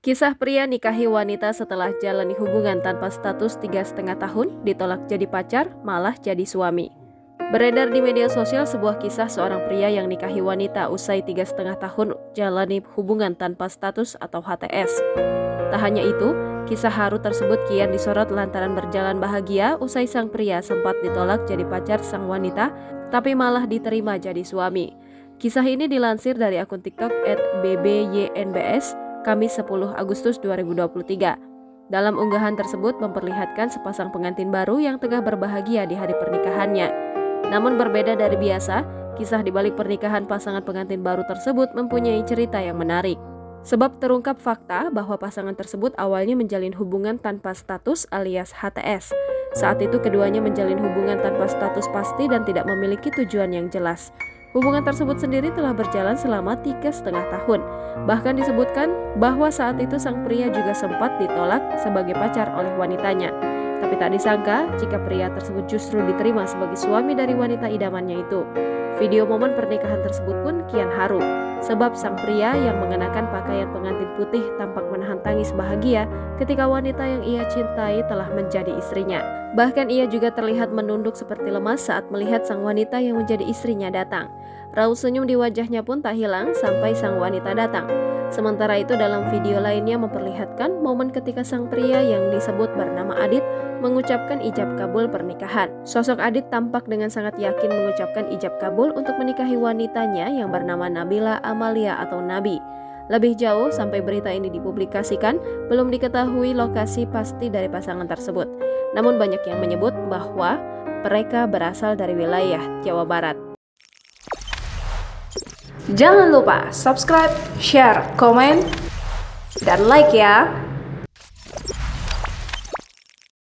Kisah pria nikahi wanita setelah jalani hubungan tanpa status 3,5 tahun, ditolak jadi pacar, malah jadi suami. Beredar di media sosial sebuah kisah seorang pria yang nikahi wanita usai 3,5 tahun jalani hubungan tanpa status atau HTS. Tak hanya itu, kisah haru tersebut kian disorot lantaran berjalan bahagia usai sang pria sempat ditolak jadi pacar sang wanita, tapi malah diterima jadi suami. Kisah ini dilansir dari akun TikTok @bbyNBS, Kamis 10 Agustus 2023. Dalam unggahan tersebut memperlihatkan sepasang pengantin baru yang tengah berbahagia di hari pernikahannya. Namun berbeda dari biasa, kisah di balik pernikahan pasangan pengantin baru tersebut mempunyai cerita yang menarik. Sebab terungkap fakta bahwa pasangan tersebut awalnya menjalin hubungan tanpa status alias HTS. Saat itu keduanya menjalin hubungan tanpa status pasti dan tidak memiliki tujuan yang jelas. Hubungan tersebut sendiri telah berjalan selama 3,5 tahun. Bahkan disebutkan bahwa saat itu sang pria juga sempat ditolak sebagai pacar oleh wanitanya. Tapi tak disangka jika pria tersebut justru diterima sebagai suami dari wanita idamannya itu. Video momen pernikahan tersebut pun kian haru, sebab sang pria yang mengenakan pakaian pengantin putih tampak menahan tangis bahagia ketika wanita yang ia cintai telah menjadi istrinya. Bahkan ia juga terlihat menunduk seperti lemas saat melihat sang wanita yang menjadi istrinya datang. Raut senyum di wajahnya pun tak hilang sampai sang wanita datang. Sementara itu dalam video lainnya memperlihatkan momen ketika sang pria yang disebut bernama Adit mengucapkan ijab kabul pernikahan. Sosok Adit tampak dengan sangat yakin mengucapkan ijab kabul untuk menikahi wanitanya yang bernama Nabila Amalia atau Nabi. Lebih jauh sampai berita ini dipublikasikan, belum diketahui lokasi pasti dari pasangan tersebut. Namun banyak yang menyebut bahwa mereka berasal dari wilayah Jawa Barat. Jangan lupa subscribe, share, komen, dan like ya.